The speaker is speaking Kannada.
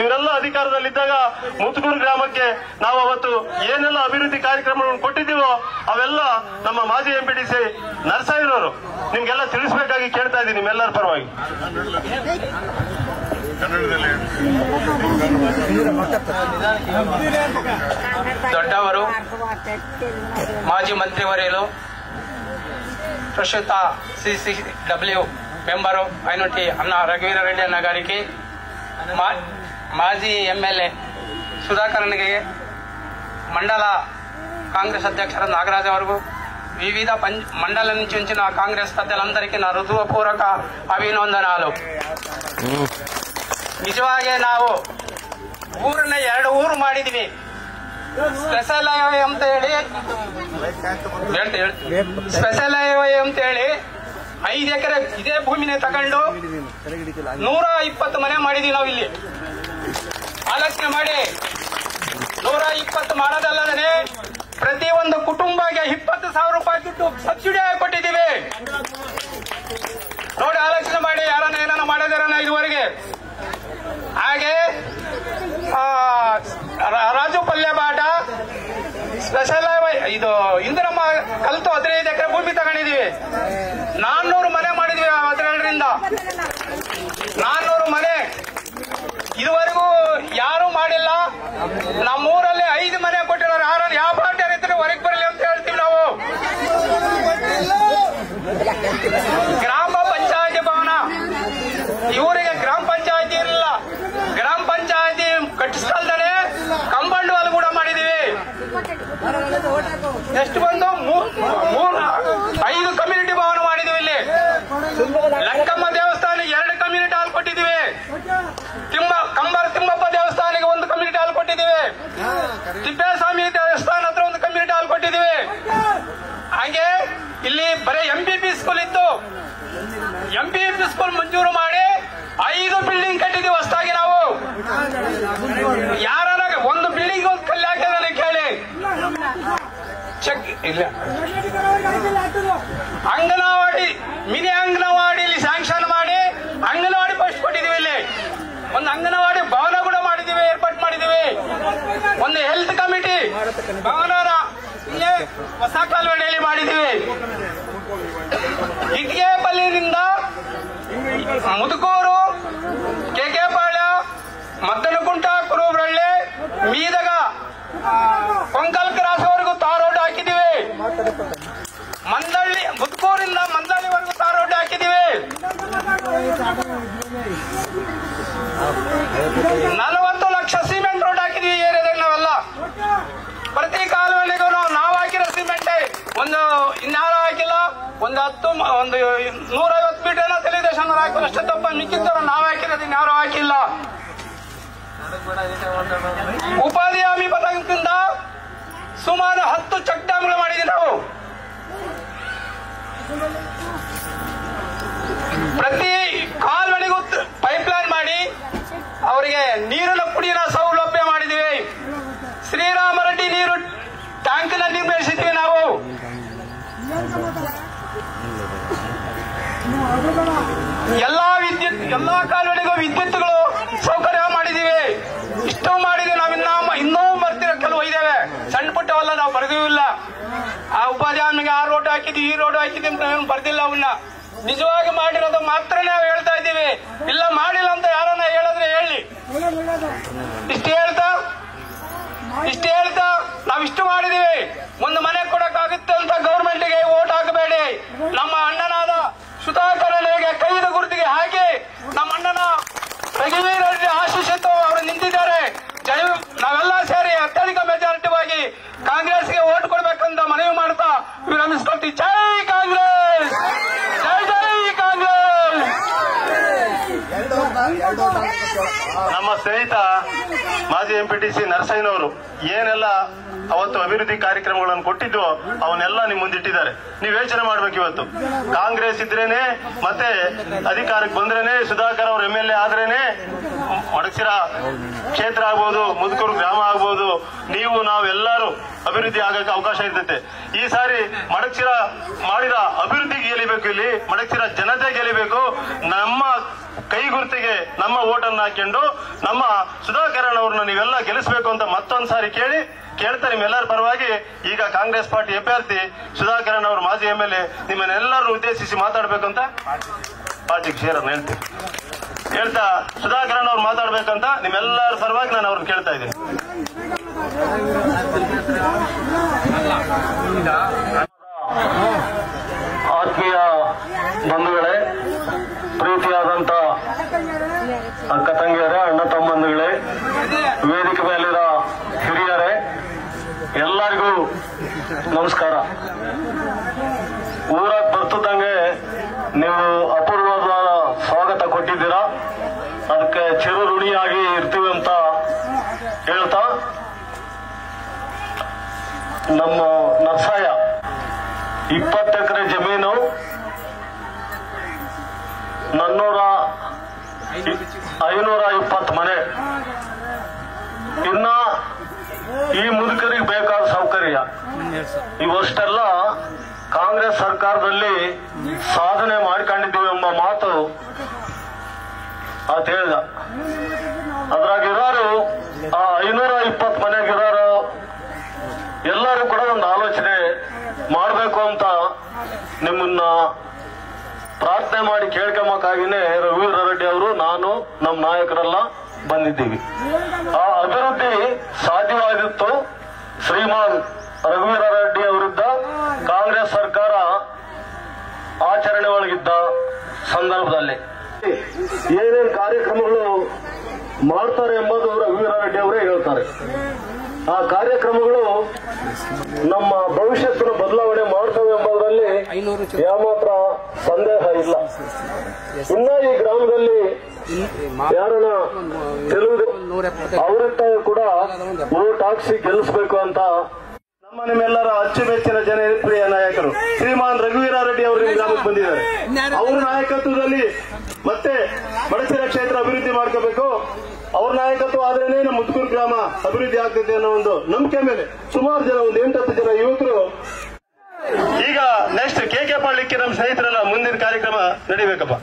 ಇವರೆಲ್ಲ ಅಧಿಕಾರದಲ್ಲಿದ್ದಾಗ ಮುತ್ಕೂರು ಗ್ರಾಮಕ್ಕೆ ನಾವು ಅವತ್ತು ಏನೆಲ್ಲ ಅಭಿವೃದ್ಧಿ ಕಾರ್ಯಕ್ರಮಗಳನ್ನು ಕೊಟ್ಟಿದ್ದೀವೋ ಅವೆಲ್ಲ ನಮ್ಮ ಮಾಜಿ ಎಂಪಿಟಿಸಿ ನರಸಾಯಿರವರು ನಿಮ್ಗೆಲ್ಲ ತಿಳಿಸಬೇಕಾಗಿ ಕೇಳ್ತಾ ಇದ್ದೀನಿ ನಿಮ್ಮೆಲ್ಲರ ಪರವಾಗಿ. ದೊಡ್ಡವರು ಮಾಜಿ ಮಂತ್ರಿವರೇಲು ಪ್ರಸ್ತುತ CCW ಮೆಂಬರು ಐನೋಟಿ ಅಣ್ಣ ರಘುವೀರ ರೆಡ್ಡಿ ಅಣ್ಣಗಾರಿಗೆ ಮಾಜಿ MLA ಸುಧಾಕರನಿಗೆ ಮಂಡಲ ಕಾಂಗ್ರೆಸ್ ಅಧ್ಯಕ್ಷರ ನಾಗರಾಜ್ ಅವರಿಗೂ వివిధ మండల నుంచి వచ్చిన కాంగ్రెస్ పెద్దలందరికీ నా హృదయపూర్వక ಅಭಿನಂದನಾలు. ನಿಜವಾಗಿ ನಾವು ಊರನ್ನ 2 ಊರು ಮಾಡಿದ್ವಿ. ಸ್ಪೆಷಲ್ ಹೈವೇ ಅಂತ ಹೇಳಿ 5 ಎಕರೆ ಇದೇ ಭೂಮಿನೇ ತಗೊಂಡು 120 ಮನೆ ಮಾಡಿದ್ವಿ ನಾವು ಇಲ್ಲಿ. ಆಲೋಚನೆ ಮಾಡಿ 120 ಮಾಡೋದಲ್ಲದೆ ಪ್ರತಿ ಒಂದು ಕುಟುಂಬಕ್ಕೆ 20,000 ರೂಪಾಯಿ ದುಡ್ಡು ಸಬ್ಸಿಡಿ ಕೊಟ್ಟಿದ್ದೀವಿ. ನೋಡಿ ಆಲೋಚನೆ ಮಾಡಿ ಯಾರನ್ನ ಏನಾರ ಮಾಡಿದಾರನ ಇದುವರೆಗೆ. ಹಾಗೆ ರಾಜು ಪಲ್ಯ ಬಾಟ ಸ್ಪೆಷಲ್ ಇದು ಇಂದಿರಮ್ಮ ಕಲ್ತು 15 ಎಕರೆ ಭೂಮಿ ತಗೊಂಡಿದೀವಿ. 400 ಮನೆ ಮಾಡಿದ್ವಿ 17ರಿಂದ 400 ಮನೆ ಇದುವರೆಗೂ ಯಾರು ಮಾಡಿಲ್ಲ. ನಮ್ಮೂರಲ್ಲಿ 5 ಮನೆ ಕೊಟ್ಟಿರೋರು ಯಾರು ಯಾವ ಪಾರ್ಟಿಯರ್ ಇದ್ರೆ ಹೊರಗೆ ಬರಲಿ ಅಂತ ಹೇಳ್ತೀವಿ ನಾವು. ಗ್ರಾಮ ಪಂಚಾಯತಿ ಭವನ ಇವರಿಗೆ ಗ್ರಾಮ ಪಂಚಾಯತಿ ಇರಲಿಲ್ಲ. ಗ್ರಾಮ ಪಂಚಾಯತಿ ಕಟ್ಟಿಸ್ಕೊಳ್ತಾನೆ ಕಂಪೌಂಡ್ ವಾಲ್ ಕೂಡ ಮಾಡಿದೀವಿ. ಎಷ್ಟು ಬಂದು 5 ಕಮ್ಯುನಿಟಿ ಭವನ ಮಾಡಿದೀವಿ. ಇಲ್ಲಿ ಲಕ್ಕಮ್ಮ ದೇವಸ್ಥಾನಕ್ಕೆ 2 ಕಮ್ಯುನಿಟಿ ಹಾಲ್ ಕೊಟ್ಟಿದ್ದೀವಿ. ಕಂಬರ ತಿಮ್ಮಪ್ಪ ದೇವಸ್ಥಾನಕ್ಕೆ 1 ಕಮ್ಯುನಿಟಿ ಹಾಲ್ ಕೊಟ್ಟಿದ್ದೀವಿ. ತಿಪ್ಪೇಸ್ವಾಮಿ ದೇವಸ್ಥಾನ ಹತ್ರ 1 ಕಮ್ಯುನಿಟಿ ಹಾಲ್ ಕೊಟ್ಟಿದ್ದೀವಿ. ಹಾಗೆ ಇಲ್ಲಿ ಬರೀ MPP ಸ್ಕೂಲ್ ಇತ್ತು. MPP ಸ್ಕೂಲ್ ಮಂಜೂರು ಮಾಡಿ 5 ಬಿಲ್ಡಿಂಗ್ ಕಟ್ಟಿದ್ದೀವಿ ಹೊಸದಾಗಿ ನಾವು. ಯಾರ 1 ಬಿಲ್ಡಿಂಗ್ ಒಂದು ಕಲ್ಲು ಹಾಕಿದ್ರೆ ಕೇಳಿ ಚೆಕ್ ಇಲ್ಲ. ಅಂಗನವಾಡಿ ಮಿನಿ ಅಂಗನವಾಡಿಲಿ ಸ್ಯಾಂಕ್ಷನ್ ಮಾಡಿ ಅಂಗನವಾಡಿ ಫಸ್ಟ್ ಕೊಟ್ಟಿದ್ದೀವಿ. ಇಲ್ಲಿ ಒಂದು ಅಂಗನವಾಡಿ ಭವನ ಕೂಡ ಮಾಡಿದೀವಿ, ಏರ್ಪಾಟ್ ಮಾಡಿದೀವಿ. ಒಂದು ಹೆಲ್ತ್ ಕಮಿಟಿ ಭವನ ಇಲ್ಲೇ ಹೊಸ ಕಾಲುವೆಯಲ್ಲಿ ಮಾಡಿದೀವಿ. ಇಟ್ಗೆಪಲ್ಲಿನಿಂದ ಮುದುಕೂರು, ಕೆಕೆಪಾಳ್ಯ, ಮದ್ದನಕುಂಟ, ಕುರುಬ್ರಳ್ಳಿ, ಮೀದಗ, ಕೊಂಕಲ್ ಕ್ರಾಸ್ ವರೆಗೂ ತಾರ್ ರೋಡ್ ಹಾಕಿದೀವಿ. ಮಂದಳ್ಳಿ ಮುದುಕೂರಿಂದ ಮಂದಳ್ಳಿವರೆಗೂ ತಾರ್ ರೋಡ್ ಹಾಕಿದೀವಿ. 40 ಲಕ್ಷ ಸಿಮೆಂಟ್ ರೋಡ್ ಹಾಕಿದೀವಿ ಏರಿಯಾದಾಗ ನಾವೆಲ್ಲ. ಪ್ರತಿ ಕಾಲುವೆಗೂ ನಾವು ಹಾಕಿರೋ ಸಿಮೆಂಟೇ ಒಂದು ಇನ್ಯಾರು ಹಾಕಿಲ್ಲ. ಒಂದು 150 ಮೀಟರ್ ತಿಳಿದೇಶನ್ ಹಾಕಿಲ್ಲ ಅಷ್ಟೇ ತಪ್ಪ. ಮಿಕ್ಕಿದ್ದವರು ನಾವು ಹಾಕಿರೋದು ಇನ್ಯಾರು ಹಾಕಿಲ್ಲ. ಉಪಾಧಿ ಹಾಮಿ ಪಥಕದಿಂದ ಸುಮಾರು 10 ಚೆಕ್ ಡ್ಯಾಮ್ಗಳು ಮಾಡಿದ್ವಿ ನಾವು. ಪ್ರತಿ ಕಾಲುವೆಗೂ ಪೈಪ್ಲೈನ್ ಮಾಡಿ ಅವರಿಗೆ ನೀರಿನ ಕುಡಿಯ ಸೌಲಭ್ಯ ಮಾಡಿದ್ದೀವಿ. ಶ್ರೀರಾಮ ರೆಡ್ಡಿ ನೀರು ಟ್ಯಾಂಕ್ ನಲ್ಲಿ ನಿರ್ಮಿಸಿದ್ವಿ ನಾವು. ಎಲ್ಲಾ ಕಾಲುವೆಗಳಿಗೂ ವಿದ್ಯುತ್ಗಳು ಸೌಕರ್ಯ ಮಾಡಿದೀವಿ. ಇಷ್ಟು ಮಾಡಿದ್ವಿ. ನಾವು ಇನ್ನೂ ಬರ್ತಿರೋ ಕೆಲವು ಇದ್ದೇವೆ, ಸಣ್ಣ ಪುಟ್ಟವಲ್ಲ, ನಾವು ಬರ್ದಿಲ್ಲ. ಆ ಉಪಾಧ್ಯಾಯನಿಗೆ ಆ ರೋಡ್ ಹಾಕಿದ್ವಿ, ಈ ರೋಡ್ ಹಾಕಿದ್ವಿ ಅಂತ ಬರ್ದಿಲ್ಲ. ಅವನ್ನ ನಿಜವಾಗಿ ಮಾಡಿರೋದು ಮಾತ್ರ ನಾವು ಹೇಳ್ತಾ ಇದ್ದೀವಿ. ಇಲ್ಲ ಮಾಡಿಲ್ಲ ಅಂತ ಯಾರನ್ನ ಹೇಳಿದ್ರೆ ಹೇಳಿ. ಇಷ್ಟು ಹೇಳ್ತಾ ನಾವಿಷ್ಟು ಮಾಡಿದೀವಿ. ಒಂದು ಮನೆ ಕೊಡಕ್ಕಾಗುತ್ತೆ ಅಂತ ಗೌರ್ಮೆಂಟ್ಗೆ ವೋಟ್ ಹಾಕಬೇಡಿ. ನಮ್ಮ ಅಣ್ಣನಾದ ಸುಧಾಕರನಿಗೆ ಕೈದ ಗುರುತಿಗೆ ಹಾಕಿ ನಮ್ಮ ಅಣ್ಣನ ರಘುವೀರ ರೆಡ್ಡಿ ಆಶೀಷಿತ್ತು ಅವರು ನಿಂತಿದ್ದಾರೆ. ನಾವೆಲ್ಲ ಸೇರಿ ಅತ್ಯಧಿಕ ಮೆಜಾರಿಟಿವಾಗಿ ಕಾಂಗ್ರೆಸ್ಗೆ ವೋಟ್ ಕೊಡ್ಬೇಕಂತ ಮನವಿ ಮಾಡ್ತಾ ವಿರಮಿಸ್ಕೊಳ್ತೀವಿ. ಜೈ ಕಾಂಗ್ರೆಸ್, ಜೈ ಜೈ ಕಾಂಗ್ರೆಸ್. ನಮ್ಮ ಸ್ನೇಹಿತ ಮಾಜಿ MPTC ನರಸಯ್ಯನವರು ಏನೆಲ್ಲ ಅವತ್ತು ಅಭಿವೃದ್ಧಿ ಕಾರ್ಯಕ್ರಮಗಳನ್ನು ಕೊಟ್ಟಿದ್ದು ಅವನ್ನೆಲ್ಲ ನಿಮ್ ಮುಂದಿಟ್ಟಿದ್ದಾರೆ. ನೀವು ಯೋಚನೆ ಮಾಡ್ಬೇಕು. ಇವತ್ತು ಕಾಂಗ್ರೆಸ್ ಇದ್ರೇನೆ ಮತ್ತೆ ಅಧಿಕಾರಕ್ಕೆ ಬಂದ್ರೇನೆ ಸುಧಾಕರ್ ಅವರು MLA ಆದ್ರೇನೆ ಮಡಕ್ಸಿರ ಕ್ಷೇತ್ರ ಆಗ್ಬೋದು, ಮುದುಕೂರು ಗ್ರಾಮ ಆಗ್ಬೋದು, ನೀವು ನಾವೆಲ್ಲರೂ ಅಭಿವೃದ್ಧಿ ಆಗಕ್ಕೆ ಅವಕಾಶ ಇರ್ತೈತೆ. ಈ ಸಾರಿ ಮಡಕ್ಸಿರ ಮಾಡಿದ ಅಭಿವೃದ್ಧಿ ಗೆಲ್ಲಿಬೇಕು. ಇಲ್ಲಿ ಮಡಕ್ಸಿರ ಜನತೆ ಗೆಲ್ಲಿಬೇಕು. ನಮ್ಮ ಕೈ ಗುರುತಿಗೆ ನಮ್ಮ ಓಟನ್ನು ಹಾಕೊಂಡು ನಮ್ಮ ಸುಧಾಕರನ್ ಅವ್ರನ್ನ ನೀವೆಲ್ಲ ಗೆಲ್ಲಿಸಬೇಕು ಅಂತ ಮತ್ತೊಂದು ಸಾರಿ ಕೇಳ್ತಾ ನಿಮ್ಮೆಲ್ಲರ ಪರವಾಗಿ ಈಗ ಕಾಂಗ್ರೆಸ್ ಪಾರ್ಟಿ ಅಭ್ಯರ್ಥಿ ಸುಧಾಕರನ್ ಅವರು ಮಾಜಿ MLA ನಿಮ್ಮನ್ನೆಲ್ಲರೂ ಉದ್ದೇಶಿಸಿ ಮಾತಾಡ್ಬೇಕಂತ ಪಾರ್ಟಿಗೆ ಸೇರನ್ನು ಹೇಳ್ತಾ ಸುಧಾಕರನ್ ಅವ್ರು ಮಾತಾಡ್ಬೇಕಂತ ನಿಮ್ಮೆಲ್ಲರ ಪರವಾಗಿ ನಾನು ಅವ್ರನ್ನ ಕೇಳ್ತಾ ಇದ್ದೀನಿ. ಆತ್ಮೀಯ ಬಂಧುಗಳೇ, ಪ್ರೀತಿಯಾದಂತ ಅಕ್ಕ ತಂಗಿಯರೇ, ಅಣ್ಣ ತಮ್ಮಂದಿಗಳೇ, ವೇದಿಕೆ ಮೇಲಿರೋ ಹಿರಿಯರೇ, ಎಲ್ಲರಿಗೂ ನಮಸ್ಕಾರ. ಊರಾಗ ಬರ್ತಿದ್ದಂಗೆ ನೀವು ಅಪೂರ್ವದ ಸ್ವಾಗತ ಕೊಟ್ಟಿದ್ದೀರಾ, ಅದಕ್ಕೆ ಚಿರು ಋಣಿಯಾಗಿ ಇರ್ತೀವಿ ಅಂತ ಹೇಳ್ತಾ, ನಮ್ಮ ನರ್ಸಾಯ 20 ಎಕರೆ ಜಮೀನು, 520 ಮನೆ, ಇನ್ನ ಈ ಮುದುಕರಿಗೆ ಬೇಕಾದ ಸೌಕರ್ಯ ಇವಷ್ಟೆಲ್ಲ ಕಾಂಗ್ರೆಸ್ ಸರ್ಕಾರದಲ್ಲಿ ಸಾಧನೆ ಮಾಡ್ಕೊಂಡಿದ್ದೀವಿ ಎಂಬ ಮಾತು ಅಂತ ಹೇಳ್ದ. ಅದ್ರಾಗಿರೋರು ಆ 520 ಮನೆಗಿರೋರು ಎಲ್ಲರೂ ಕೂಡ ಒಂದು ಆಲೋಚನೆ ಮಾಡಬೇಕು ಅಂತ ನಿಮ್ಮನ್ನ ಪ್ರಾರ್ಥನೆ ಮಾಡಿ ಕೇಳ್ಕೊಂಬಕ್ಕಾಗಿನೇ ರಘುವೀರ ರೆಡ್ಡಿ ಅವರು, ನಾನು, ನಮ್ಮ ನಾಯಕರೆಲ್ಲ ಬಂದಿದ್ದೀವಿ. ಆ ಅಭಿವೃದ್ಧಿ ಸಾಧ್ಯವಾಗಿತ್ತು ಶ್ರೀಮಾನ್ ರಘುವೀರ ರೆಡ್ಡಿ ಅವರಿದ್ದ ಕಾಂಗ್ರೆಸ್ ಸರ್ಕಾರ ಆಚರಣೆ ಒಳಗಿದ್ದ ಸಂದರ್ಭದಲ್ಲಿ ಏನೇನು ಕಾರ್ಯಕ್ರಮಗಳು ಮಾಡ್ತಾರೆ ಎಂಬುದು ರಘುವೀರ ರೆಡ್ಡಿ ಅವರೇ ಹೇಳ್ತಾರೆ. ಆ ಕಾರ್ಯಕ್ರಮಗಳು ನಮ್ಮ ಭವಿಷ್ಯತ್ತನ್ನು ಬದಲಾವಣೆ ಮಾಡ್ತವೆ ಎಂಬುದರಲ್ಲಿ ಯಾಮಾತ್ರ ಸಂದೇಹ ಇಲ್ಲ. ಇನ್ನ ಈ ಗ್ರಾಮದಲ್ಲಿ ಯಾರನ್ನ ಅವರಿದ್ದ ಕೂಡ ಓಟ್ ಹಾಕ್ಸಿ ಗೆಲ್ಲಿಸಬೇಕು ಅಂತ ನಿಮ್ಮೆಲ್ಲರ ಅಚ್ಚುಮೆಚ್ಚಿನ ಜನಪ್ರಿಯ ನಾಯಕರು ಶ್ರೀಮಾನ್ ರಘುವೀರ ರೆಡ್ಡಿ ಅವರು ಗ್ರಾಮಕ್ಕೆ ಬಂದಿದ್ದಾರೆ. ಅವ್ರ ನಾಯಕತ್ವದಲ್ಲಿ ಮತ್ತೆ ಬಡಸಿರ ಕ್ಷೇತ್ರ ಅಭಿವೃದ್ಧಿ ಮಾಡ್ಕೋಬೇಕು, ಅವ್ರ ನಾಯಕತ್ವ ಆದ್ರೇನೆ ನಮ್ಮ ಮುದ್ಕೂರು ಗ್ರಾಮ ಅಭಿವೃದ್ಧಿ ಆಗ್ತದೆ ಅನ್ನೋ ಒಂದು ನಂಬಿಕೆ ಮೇಲೆ ಸುಮಾರು ಜನ, ಒಂದು 8-10 ಜನ ಯುವಕರು. ಈಗ ನೆಕ್ಸ್ಟ್ KK ಪಾಳ್ಯಕ್ಕೆ ನಮ್ಮ ಸ್ನೇಹಿತರೆಲ್ಲ ಮುಂದಿನ ಕಾರ್ಯಕ್ರಮ ನಡಿಬೇಕಪ್ಪ.